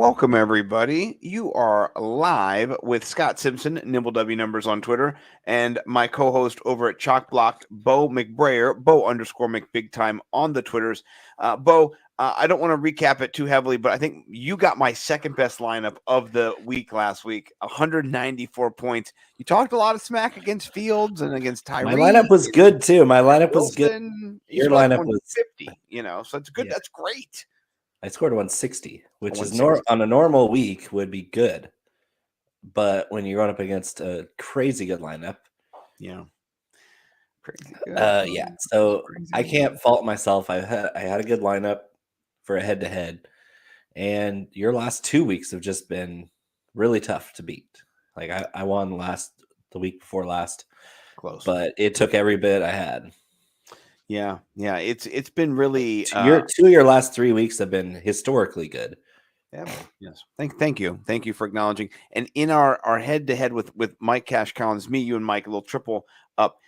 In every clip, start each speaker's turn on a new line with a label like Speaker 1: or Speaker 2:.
Speaker 1: Welcome, everybody. You are live with Scott Simpson, Nimble W Numbers on Twitter, and my co-host over at Chalk Blocked, Bo McBrayer, Bo_McBigTime on the Twitters. Bo, I don't want to recap it too heavily, but I think you got my second best lineup of the week last week, 194 points. You talked a lot of smack against Fields and against Tyree.
Speaker 2: My lineup was good too. My lineup was good.
Speaker 1: Your lineup was 50, so it's good.
Speaker 2: Yeah.
Speaker 1: That's great.
Speaker 2: I scored 160, which is on a normal week would be good. But when you're going up against a crazy good lineup,
Speaker 1: crazy good.
Speaker 2: So I can't fault myself. I had a good lineup for a head-to-head, and your last 2 weeks have just been really tough to beat. Like I won the week before last,
Speaker 1: close,
Speaker 2: but it took every bit I had.
Speaker 1: Yeah, it's been really
Speaker 2: two of your last 3 weeks have been historically good.
Speaker 1: Yeah, yes. Thank you for acknowledging. And in our head-to-head with Mike Cash Collins, me, you, and Mike, a little triple up.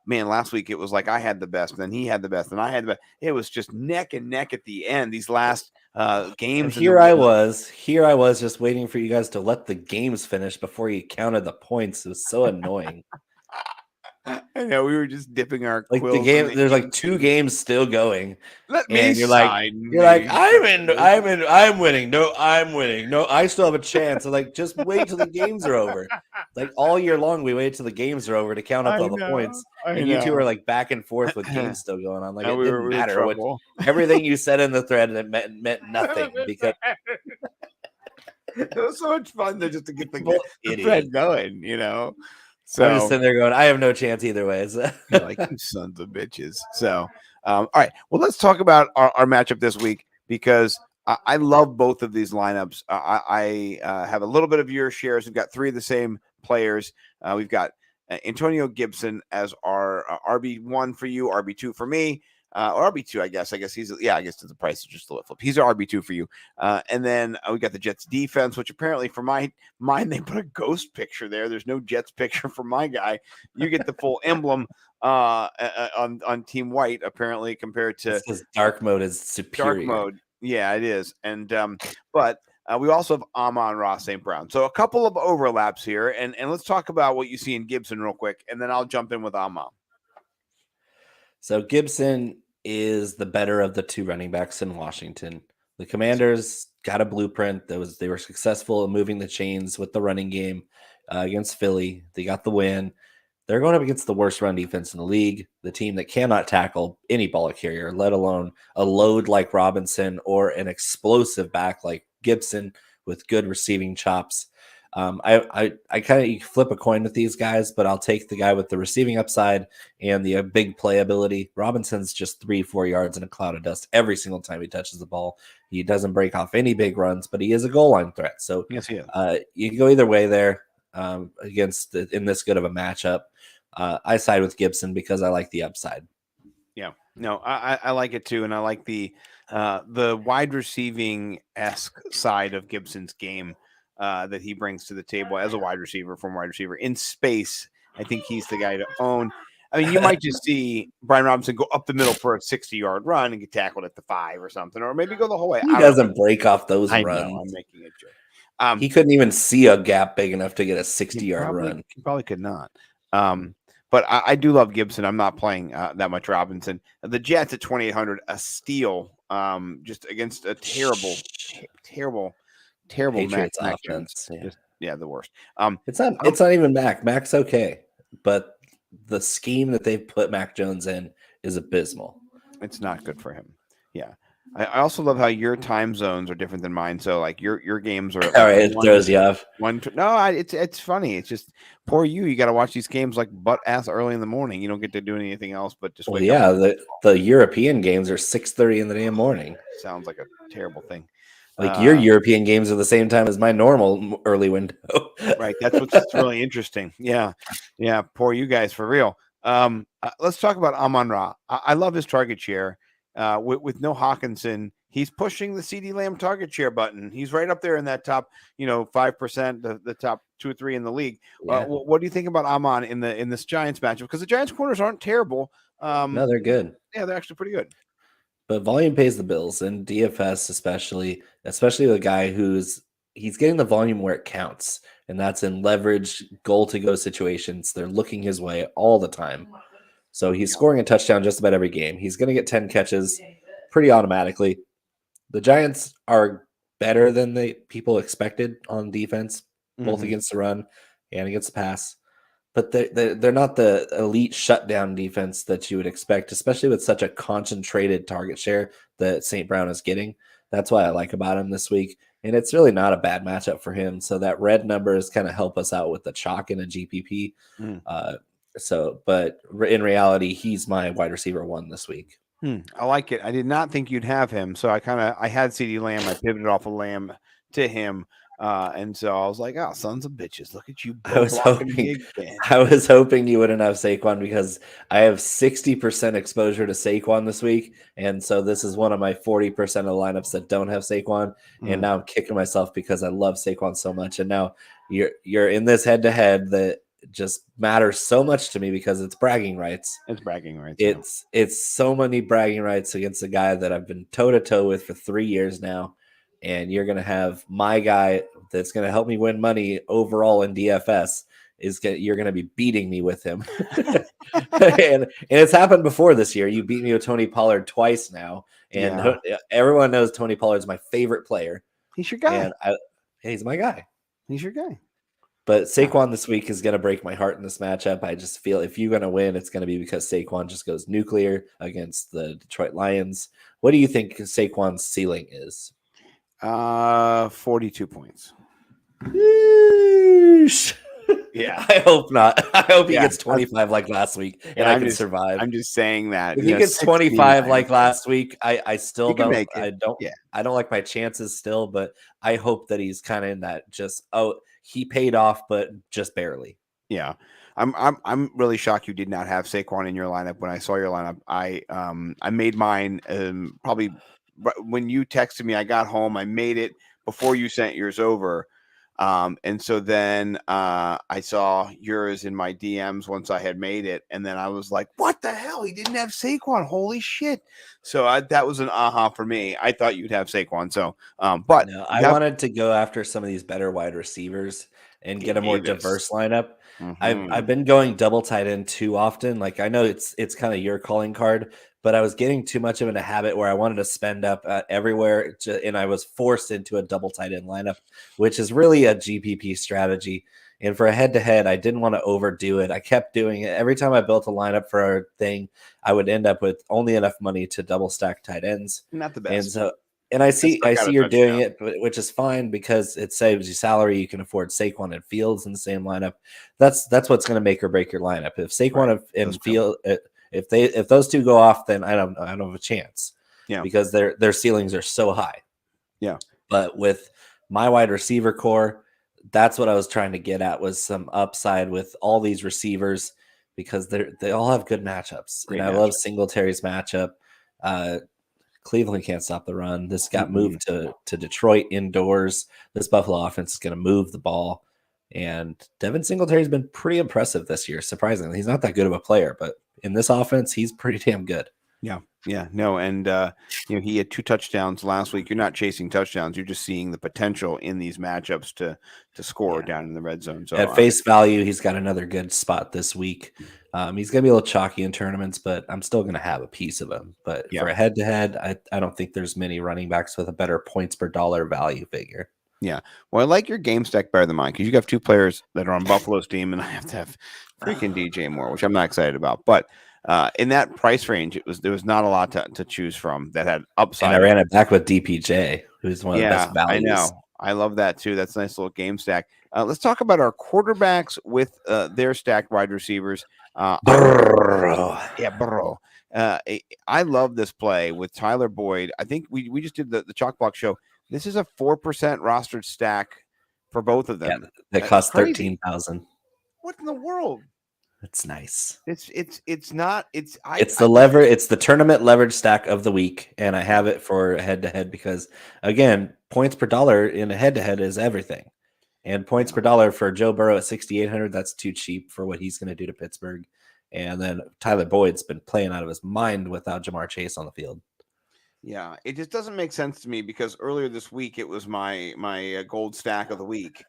Speaker 1: Man, last week it was like I had the best, and then he had the best, and I had the best. It was just neck and neck at the end. These last games.
Speaker 2: And here I was just waiting for you guys to let the games finish before you counted the points. It was so annoying.
Speaker 1: I know, we were just dipping our
Speaker 2: quills. The game. There's like 2 games still going.
Speaker 1: Let me.
Speaker 2: You're like, I'm winning. No, I'm winning. No, I still have a chance. I'm like, just wait till the games are over. Like all year long, we wait till the games are over to count up all the points. And you two are like back and forth with games still going on. Like it didn't matter what everything you said in the thread. It meant nothing because
Speaker 1: it was so much fun just to get the thread going.
Speaker 2: So I'm just sitting there going, I have no chance either way. So.
Speaker 1: Like, you sons of bitches. So, all right. Well, let's talk about our matchup this week because I love both of these lineups. I have a little bit of your shares. We've got 3 of the same players. We've got Antonio Gibson as our RB1 for you, RB2 for me. Or RB2, I guess. I guess the price is just a little flip. He's our RB2 for you. And then we got the Jets defense, which apparently for my mind, they put a ghost picture there. There's no Jets picture for my guy. You get the full emblem on Team White, apparently, compared to
Speaker 2: dark mode is superior.
Speaker 1: Dark mode. Yeah, it is. And but we also have Amon-Ra St. Brown. So a couple of overlaps here. And let's talk about what you see in Gibson real quick, and then I'll jump in with Amon.
Speaker 2: So Gibson is the better of the 2 running backs in Washington. The Commanders got a blueprint. They were successful in moving the chains with the running game against Philly. They got the win. They're going up against the worst run defense in the league, the team that cannot tackle any ball carrier, let alone a load like Robinson or an explosive back like Gibson with good receiving chops. I kind of flip a coin with these guys, but I'll take the guy with the receiving upside and the big playability. Robinson's just 3-4 yards in a cloud of dust every single time he touches the ball. He doesn't break off any big runs, but he is a goal line threat. So
Speaker 1: yes, he is.
Speaker 2: You can go either way there in this good of a matchup. I side with Gibson because I like the upside.
Speaker 1: Yeah, no, I like it too, and I like the wide receiving-esque side of Gibson's game. That he brings to the table as a wide receiver in space. I think he's the guy to own. I mean, you might just see Brian Robinson go up the middle for a 60-yard run and get tackled at the 5 or something, or maybe go the whole way.
Speaker 2: He doesn't break off those runs.
Speaker 1: Know, I'm making a joke.
Speaker 2: He couldn't even see a gap big enough to get a 60-yard run.
Speaker 1: He probably could not. But I do love Gibson. I'm not playing that much Robinson. The Jets at 2,800, a steal, just against a terrible
Speaker 2: Patriots
Speaker 1: Mac
Speaker 2: offense.
Speaker 1: Jones. The worst.
Speaker 2: It's not even Mac. Mac's okay, but the scheme that they've put Mac Jones in is abysmal.
Speaker 1: It's not good for him. Yeah. I also love how your time zones are different than mine. So like your games are
Speaker 2: all right. It throws you off.
Speaker 1: It's funny. It's just poor you. You got to watch these games like butt ass early in the morning. You don't get to do anything else but just wake up.
Speaker 2: The European games are 6:30 in the damn morning.
Speaker 1: Sounds like a terrible thing.
Speaker 2: Like your European games are the same time as my normal early window.
Speaker 1: Right. That's what's really interesting. Yeah. Yeah. Poor you guys for real. Let's talk about Amon-Ra. I love his target share. With no Hawkinson, he's pushing the CD Lamb target share button. He's right up there in that top, 5%, the top 2 or 3 in the league. Yeah. What do you think about Amon in this Giants matchup? Because the Giants corners aren't terrible.
Speaker 2: No, they're good.
Speaker 1: Yeah, they're actually pretty good.
Speaker 2: But volume pays the bills, and DFS especially with a guy he's getting the volume where it counts, and that's in leverage goal to go situations. They're looking his way all the time. So he's scoring a touchdown just about every game. He's going to get 10 catches pretty automatically. The Giants are better than people expected on defense, both against the run and against the pass. But they're not the elite shutdown defense that you would expect, especially with such a concentrated target share that St. Brown is getting. That's why I like about him this week. And it's really not a bad matchup for him. So that red number is kind of help us out with the chalk in a GPP. But in reality, he's my wide receiver 1 this week.
Speaker 1: I like it. I did not think you'd have him. So I had CeeDee Lamb. I pivoted off of Lamb to him. And so I was like, oh, sons of bitches, look at you.
Speaker 2: I was hoping you wouldn't have Saquon because I have 60% exposure to Saquon this week. And so this is one of my 40% of the lineups that don't have Saquon. And now I'm kicking myself because I love Saquon so much. And now you're in this head to head that just matters so much to me because it's bragging rights.
Speaker 1: It's bragging rights.
Speaker 2: It's so many bragging rights against a guy that I've been toe to toe with for 3 years now. And you're going to have my guy that's going to help me win money overall in DFS you're going to be beating me with him. and it's happened before this year. You beat me with Tony Pollard twice now. And everyone knows Tony Pollard's my favorite player.
Speaker 1: He's your guy.
Speaker 2: And he's my guy.
Speaker 1: He's your guy.
Speaker 2: But Saquon this week is going to break my heart in this matchup. I just feel if you're going to win, it's going to be because Saquon just goes nuclear against the Detroit Lions. What do you think Saquon's ceiling is?
Speaker 1: 42 points.
Speaker 2: Yeah, I hope not. I hope he gets 25 like last week, and I can survive.
Speaker 1: I'm just saying that
Speaker 2: if he gets 25 like last week, I still don't. Make it. I don't like my chances still, but I hope that he's kind of in that. He paid off, but just barely.
Speaker 1: Yeah, I'm really shocked you did not have Saquon in your lineup. When I saw your lineup, I made mine probably when you texted me. I got home, I made it before you sent yours over. And so then I saw yours in my DMs once I had made it. And then I was like, what the hell? He didn't have Saquon. Holy shit. So that was an aha for me. I thought you'd have Saquon. So, but
Speaker 2: no, I wanted to go after some of these better wide receivers and get a more diverse lineup. I've been going double tight end too often. Like I know it's kind of your calling card, but I was getting too much of a habit where I wanted to spend up everywhere, and I was forced into a double tight end lineup, which is really a GPP strategy. And for a head-to-head, I didn't want to overdo it. I kept doing it. Every time I built a lineup for a thing, I would end up with only enough money to double stack tight ends.
Speaker 1: Not the best.
Speaker 2: And I see you're doing it, which is fine because it saves you salary. You can afford Saquon and Fields in the same lineup. That's what's going to make or break your lineup. If Saquon and Fields, if those two go off, then I don't have a chance. Yeah, because their ceilings are so high.
Speaker 1: Yeah, but
Speaker 2: with my wide receiver core, that's what I was trying to get at was some upside with all these receivers because they all have good matchups. I love Singletary's matchup. Cleveland can't stop the run. This got moved to Detroit indoors. This Buffalo offense is going to move the ball. And Devin Singletary's been pretty impressive this year, surprisingly. He's not that good of a player, but in this offense, he's pretty damn good.
Speaker 1: Yeah, no, and he had 2 touchdowns last week. You're not chasing touchdowns; you're just seeing the potential in these matchups to score down in the red zone. So
Speaker 2: at face value, he's got another good spot this week. He's going to be a little chalky in tournaments, but I'm still going to have a piece of him. But for a head-to-head, I don't think there's many running backs with a better points per dollar value figure.
Speaker 1: Yeah, well, I like your game stack better than mine because you have 2 players that are on Buffalo's team, and I have to have freaking DJ Moore, which I'm not excited about, but. In that price range, there was not a lot to choose from that had upside.
Speaker 2: And I ran it back with DPJ, who's one of the best values.
Speaker 1: I know. I love that too. That's a nice little game stack. Let's talk about our quarterbacks with their stacked wide receivers.
Speaker 2: Burrow.
Speaker 1: I love this play with Tyler Boyd. I think we just did the Chalk Block show. This is a 4% rostered stack for both of them.
Speaker 2: Yeah, that costs $13,000.
Speaker 1: What in the world?
Speaker 2: That's nice.
Speaker 1: It's
Speaker 2: the tournament leverage stack of the week, and I have it for head to head because again, points per dollar in a head to head is everything, and points per dollar for Joe Burrow at 6,800. That's too cheap for what he's going to do to Pittsburgh. And then Tyler Boyd's been playing out of his mind without Jamar Chase on the field.
Speaker 1: Yeah, it just doesn't make sense to me because earlier this week it was my gold stack of the week,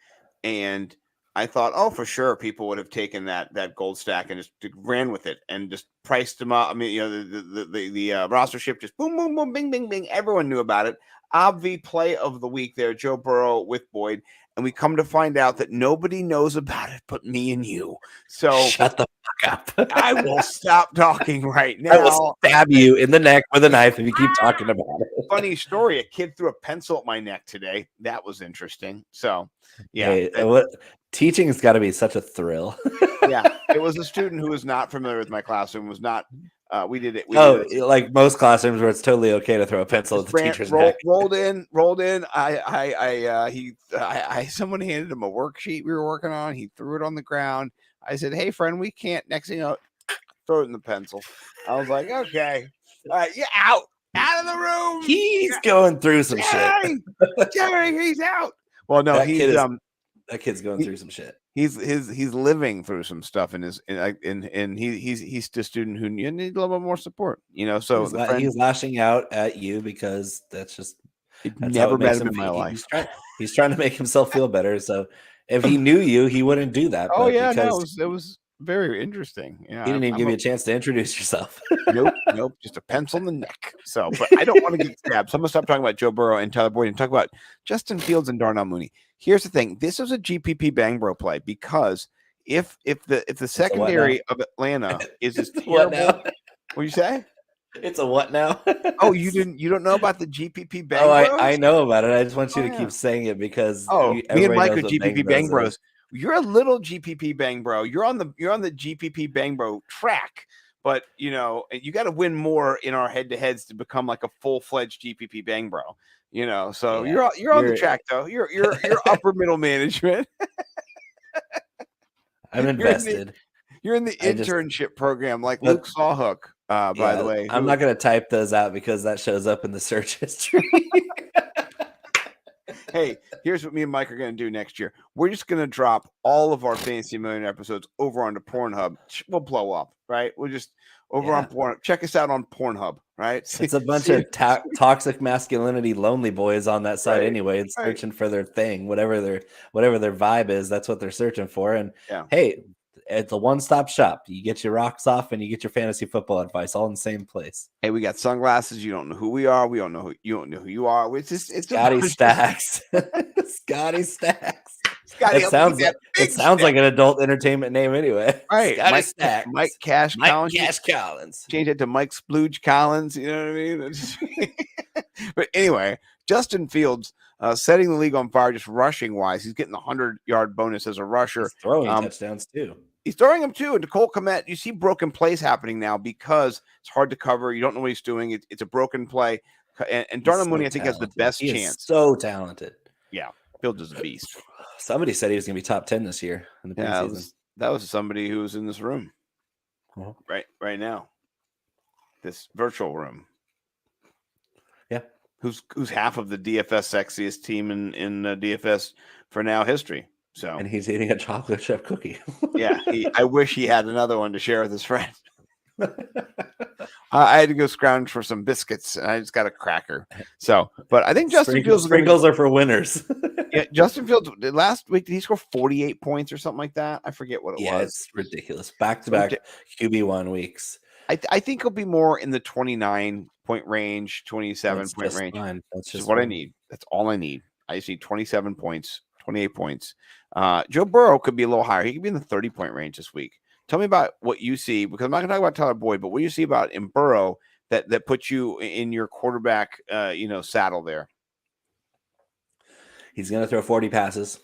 Speaker 1: and I thought, oh, for sure, people would have taken that gold stack and just ran with it and just priced them up. I mean, the roster shift just boom, boom, boom, bing, bing, bing. Everyone knew about it. Obvi play of the week there, Joe Burrow with Boyd, and we come to find out that nobody knows about it but me and you. So
Speaker 2: Shut the fuck up.
Speaker 1: I will stop talking right
Speaker 2: I will
Speaker 1: now.
Speaker 2: stab you in the neck with a knife if you keep talking about it.
Speaker 1: Funny story. A kid threw a pencil at my neck today. That was interesting. So, yeah,
Speaker 2: Hey, teaching has got to be such a thrill.
Speaker 1: yeah. It was a student who was not familiar with my classroom. Was not. We did it.
Speaker 2: Like most classrooms where it's totally okay to throw a pencil at the teacher's neck.
Speaker 1: Rolled in. Someone handed him a worksheet we were working on. He threw it on the ground. I said, "Hey, friend, we can't." Next thing you know, throw it in the pencil. I was like, "Okay, yeah, out of the room."
Speaker 2: He's going through some shit.
Speaker 1: Jerry, he's out. Well, no,
Speaker 2: that kid's going through some shit.
Speaker 1: He's living through some stuff in his and he's the student who need a little bit more support. So
Speaker 2: he's lashing out at you because that's
Speaker 1: never met him in my life.
Speaker 2: He's trying to make himself feel better. So if he knew you, he wouldn't do that.
Speaker 1: Oh yeah, no, it was very interesting. Yeah,
Speaker 2: he didn't even give you a chance to introduce yourself.
Speaker 1: Nope, just a pencil in the neck. So, but I don't want to get stabbed. So I'm gonna stop talking about Joe Burrow and Tyler Boyd and talk about Justin Fields and Darnell Mooney. Here's the thing: this is a GPP bang bro play because if the secondary of Atlanta is as terrible, what do you say?
Speaker 2: It's a what now?
Speaker 1: Oh, you don't know about the GPP bang
Speaker 2: bros? I know about it. I just want you to keep saying it because
Speaker 1: me and Mike are GPP bang bros. You're a little GPP bang bro. You're on the GPP bang bro track, but you got to win more in our head to heads to become like a full fledged GPP bang bro. So yeah, you're on the track though. You're upper middle management.
Speaker 2: I'm invested.
Speaker 1: You're in the internship program, like Luke Sawhook. By the way,
Speaker 2: I'm not going to type those out because that shows up in the search history.
Speaker 1: Hey, here's what me and Mike are going to do next year. We're just going to drop all of our Fantasy Millionaire episodes over onto Pornhub. We'll blow up, right? We'll just over on Pornhub. Check us out on Pornhub, right?
Speaker 2: It's a bunch of toxic masculinity, lonely boys on that site anyway, and searching for their thing, whatever their vibe is. That's what they're searching for. And hey, it's a one-stop shop. You get your rocks off and you get your fantasy football advice all in the same place.
Speaker 1: Hey, we got sunglasses. You don't know who we are. We don't know who you don't know who you are. It's
Speaker 2: Scotty Stacks. Scotty Stacks.
Speaker 1: Scotty,
Speaker 2: it sounds like an adult entertainment name anyway.
Speaker 1: Right.
Speaker 2: Scotty Stacks.
Speaker 1: Mike Cash Collins.
Speaker 2: Cash Collins.
Speaker 1: Change it to Mike Splooge Collins. You know what I mean? But anyway, Justin Fields setting the league on fire, just rushing wise. He's getting the 100-yard bonus as a rusher.
Speaker 2: He's throwing touchdowns too.
Speaker 1: He's throwing them too. And Nicole Komet, you see broken plays happening now because it's hard to cover. You don't know what he's doing. It's a broken play. And Darnell Mooney, I think, has the best chance.
Speaker 2: So talented.
Speaker 1: Yeah. Fields is a beast.
Speaker 2: Somebody said he was going to be top 10 this year in the preseason.
Speaker 1: That was somebody who was in this room right now. This virtual room.
Speaker 2: Yeah.
Speaker 1: Who's half of the DFS sexiest team in DFS for now history. So,
Speaker 2: and he's eating a chocolate chip cookie.
Speaker 1: Yeah, I wish he had another one to share with his friend. I had to go scrounge for some biscuits, and I just got a cracker. So, but I think Justin Fields
Speaker 2: sprinkles are for winners.
Speaker 1: Yeah, Justin Fields last week, did he score 48 points or something like that? I forget what it was.
Speaker 2: Yeah, it's ridiculous. Back-to-back QB1 weeks.
Speaker 1: I think he'll be more in the 29-point range, 27-point range.
Speaker 2: Fine. That's just
Speaker 1: what I need. That's all I need. I just need 27 points, 28 points. Joe Burrow could be a little higher. He could be in the 30-point range this week. Tell me about what you see, because I'm not going to talk about Tyler Boyd, but what you see about in Burrow that puts you in your quarterback, saddle there.
Speaker 2: He's going to throw 40 passes,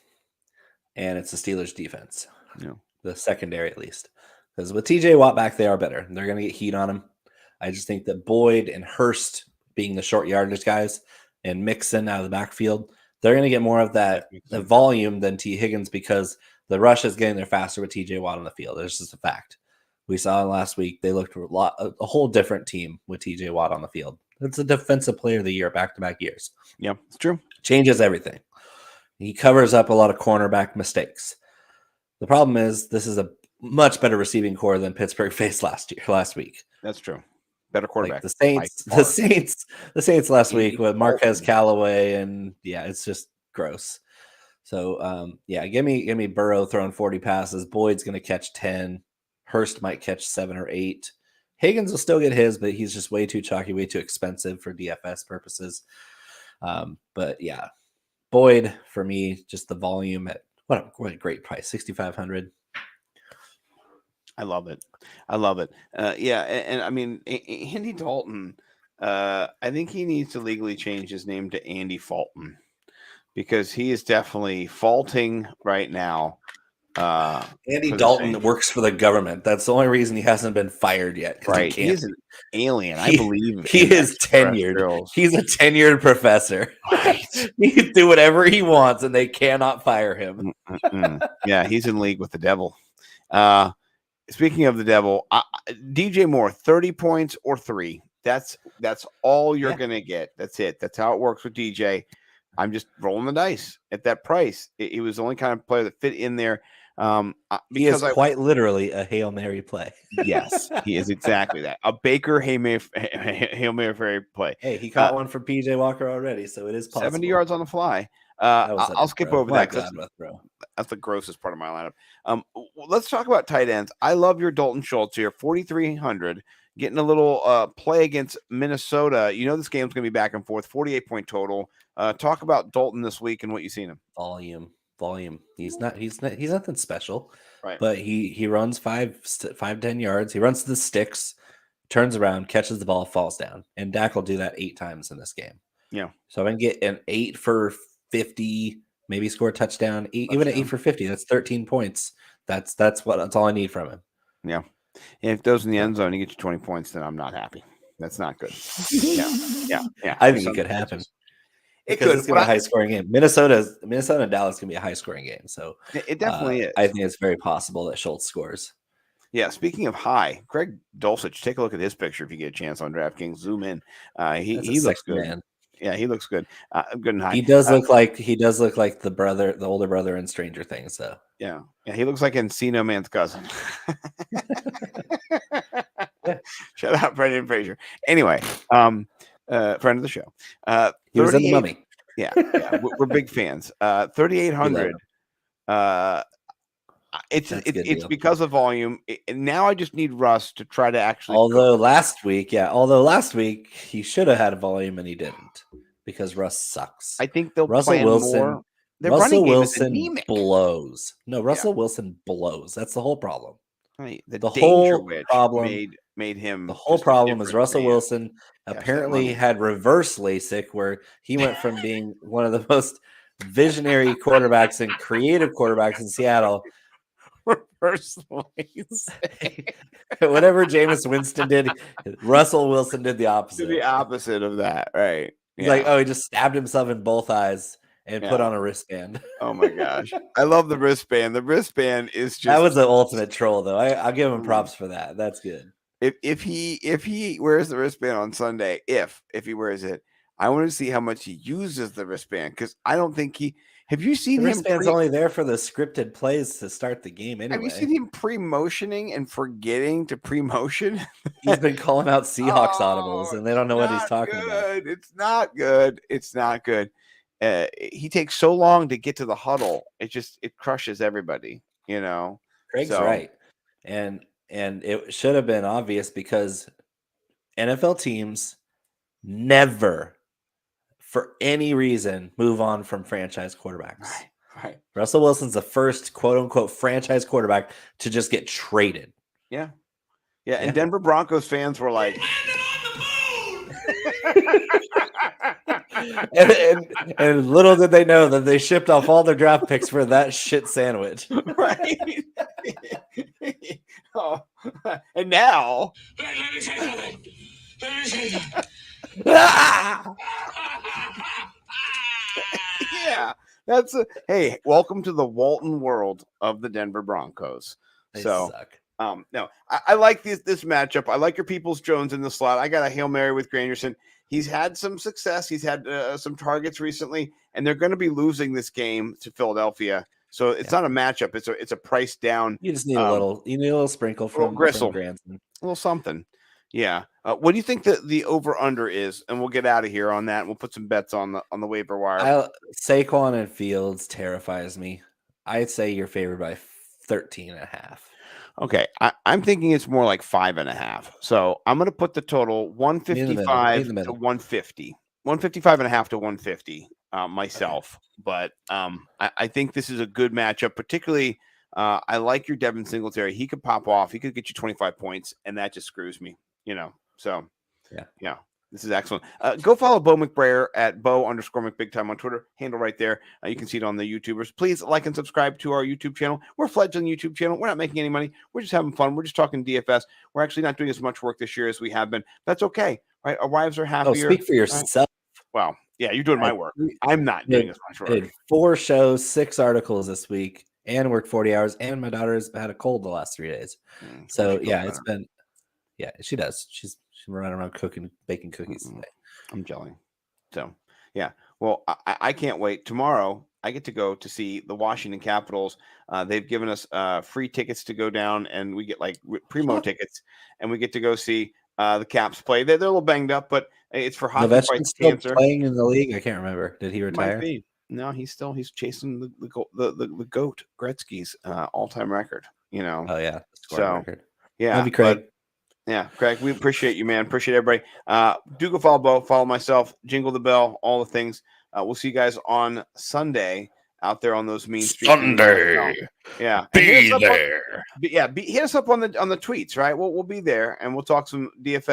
Speaker 2: and it's the Steelers' defense.
Speaker 1: Yeah.
Speaker 2: The secondary, at least. Because with TJ Watt back, they are better. They're going to get heat on him. I just think that Boyd and Hurst being the short yardage guys and Mixon out of the backfield, they're going to get more of the volume than T. Higgins because the rush is getting there faster with TJ Watt on the field. It's just a fact. We saw last week they looked a whole different team with TJ Watt on the field. It's a defensive player of the year, back-to-back years.
Speaker 1: Yeah, it's true.
Speaker 2: Changes everything. He covers up a lot of cornerback mistakes. The problem is this is a much better receiving core than Pittsburgh faced last week.
Speaker 1: That's true. better quarterback.
Speaker 2: Like the Saints last week with Marquez Callaway, and it's just gross. So give me Burrow throwing 40 passes. Boyd's going to catch 10. Hurst might catch 7 or 8. Higgins will still get his, but he's just way too chalky, way too expensive for DFS purposes. But yeah, Boyd for me, just the volume at what a great price, 6,500.
Speaker 1: I love it. And I mean, Andy Dalton, I think he needs to legally change his name to Andy Fulton because he is definitely faulting right now.
Speaker 2: Andy Dalton works for the government. That's the only reason he hasn't been fired yet.
Speaker 1: Right. He is an alien. I believe
Speaker 2: he is tenured. He's a tenured professor.
Speaker 1: Right.
Speaker 2: He can do whatever he wants and they cannot fire him.
Speaker 1: Yeah, he's in league with the devil. Speaking of the devil, DJ Moore, 30 points or 3. That's all you're going to get. That's it. That's how it works with DJ. I'm just rolling the dice at that price. He was the only kind of player that fit in there.
Speaker 2: He is quite literally a Hail Mary play.
Speaker 1: Yes, he is exactly that. A Baker Hail Mary play.
Speaker 2: Hey, he caught one from PJ Walker already, so it is possible.
Speaker 1: 70 yards on the fly. I'll skip over that. That's the grossest part of my lineup. Let's talk about tight ends. I love your Dalton Schultz here, 4,300, getting a little play against Minnesota. You know this game's going to be back and forth, 48-point total. Talk about Dalton this week and what you've seen him.
Speaker 2: Volume. He's nothing special,
Speaker 1: right?
Speaker 2: But he runs 5-10 yards. He runs to the sticks, turns around, catches the ball, falls down, and Dak will do that 8 times in this game.
Speaker 1: Yeah.
Speaker 2: So I can get an 8 for 50, maybe score a touchdown. Even an 8 for 50. That's 13 points. That's all I need from him.
Speaker 1: Yeah. And if those in the end zone, you get you 20 points, then I'm not happy. That's not good. Yeah.
Speaker 2: I think it could happen. It's going to be a high-scoring game. Minnesota and Dallas can be a high-scoring game. So
Speaker 1: it definitely is.
Speaker 2: I think it's very possible that Schultz scores.
Speaker 1: Yeah. Speaking of high, Greg Dulcich, take a look at his picture if you get a chance on DraftKings. Zoom in. He looks good. Man. Yeah, he looks good. Good and high.
Speaker 2: He does look like the older brother in Stranger Things. So
Speaker 1: yeah, he looks like Encino Man's cousin. Shout out Brendan Fraser. Anyway, friend of the show.
Speaker 2: He was in The Mummy.
Speaker 1: Yeah, we're big fans. 3,800. It's because of volume. Now I just need Russ to try to actually.
Speaker 2: Although last week he should have had a volume and he didn't because Russ sucks.
Speaker 1: I think they'll
Speaker 2: Russell
Speaker 1: plan
Speaker 2: Wilson.
Speaker 1: More.
Speaker 2: Russell Wilson blows. No, Russell Wilson blows. That's the whole problem.
Speaker 1: Right.
Speaker 2: The whole problem
Speaker 1: made him.
Speaker 2: The whole problem is Russell Wilson apparently had reverse LASIK, where he went from being one of the most visionary quarterbacks and creative quarterbacks in Seattle.
Speaker 1: Reverse LASIK.
Speaker 2: Whatever Jameis Winston did, Russell Wilson did the opposite.
Speaker 1: The opposite of that, right?
Speaker 2: He's like, he just stabbed himself in both eyes and put on a wristband.
Speaker 1: Oh my gosh. I love the wristband. The wristband is just
Speaker 2: that was the ultimate troll though. I'll give him props for that. That's good.
Speaker 1: If he wears the wristband on Sunday, if he wears it, I want to see how much he uses the wristband because I don't think have you seen
Speaker 2: the
Speaker 1: him?
Speaker 2: Wristband's only there for the scripted plays to start the game anyway.
Speaker 1: Have you seen him pre-motioning and forgetting to pre-motion?
Speaker 2: He's been calling out Seahawks audibles and they don't know what he's talking about.
Speaker 1: It's not good. It's not good. He takes so long to get to the huddle. It crushes everybody, you know.
Speaker 2: Craig's right. And it should have been obvious because NFL teams never, for any reason, move on from franchise quarterbacks.
Speaker 1: Right.
Speaker 2: Russell Wilson's the first quote unquote franchise quarterback to just get traded.
Speaker 1: Yeah. And Denver Broncos fans were like,
Speaker 2: and little did they know that they shipped off all their draft picks for that shit sandwich.
Speaker 1: Right. And now yeah, hey, welcome to the Walton world of the Denver Broncos.
Speaker 2: They suck.
Speaker 1: No, I like this matchup. I like your Peoples Jones in the slot. I got a Hail Mary with Granderson. He's had some success. He's had some targets recently, and they're going to be losing this game to Philadelphia. So it's not a matchup. It's a price down.
Speaker 2: You just need a little. You need a little sprinkle from
Speaker 1: Gristle,
Speaker 2: Granson.
Speaker 1: A little something. Yeah. What do you think the over under is? And we'll get out of here on that. And we'll put some bets on the waiver wire.
Speaker 2: Saquon and Fields terrifies me. I'd say you're favored by 13.5.
Speaker 1: Okay, I'm thinking it's more like 5.5. So I'm going to put the total
Speaker 2: Me in the middle. Me in
Speaker 1: 155
Speaker 2: the
Speaker 1: to
Speaker 2: middle.
Speaker 1: 150, 155.5 to 150 myself. But I think this is a good matchup, particularly. I like your Devin Singletary. He could pop off. He could get you 25 points, and that just screws me, So, yeah. This is excellent. Go follow Bo McBrayer at Bo_McBigTime on Twitter. Handle right there. You can see it on the YouTubers. Please like and subscribe to our YouTube channel. We're fledgling YouTube channel. We're not making any money. We're just having fun. We're just talking DFS. We're actually not doing as much work this year as we have been. That's okay, right? Our wives are happier.
Speaker 2: Oh, speak for yourself.
Speaker 1: Right? Well, yeah, you're doing my work. I'm not doing as much work.
Speaker 2: I did 4 shows, 6 articles this week, and worked 40 hours. And my daughter's had a cold the last 3 days. So yeah, it's been. Yeah, she does. She's running around baking cookies today.
Speaker 1: I'm jelly. So, yeah. Well, I can't wait. Tomorrow, I get to go to see the Washington Capitals. They've given us free tickets to go down, and we get like primo tickets, and we get to go see the Caps play. They're a little banged up, but it's for hockey fights cancer.
Speaker 2: Playing in the league. I can't remember. Did he retire?
Speaker 1: Might be. No, he's chasing the GOAT Gretzky's all-time record.
Speaker 2: Oh yeah,
Speaker 1: so
Speaker 2: record.
Speaker 1: Yeah,
Speaker 2: love you, Craig.
Speaker 1: Yeah, Craig, we appreciate you, man. Appreciate everybody. Do go follow Bo, follow myself, jingle the bell, all the things. We'll see you guys on Sunday out there on those mean streets.
Speaker 3: Sunday.
Speaker 1: Yeah.
Speaker 3: Be there.
Speaker 1: Hit us up on the tweets, right? We'll be there and we'll talk some DFS.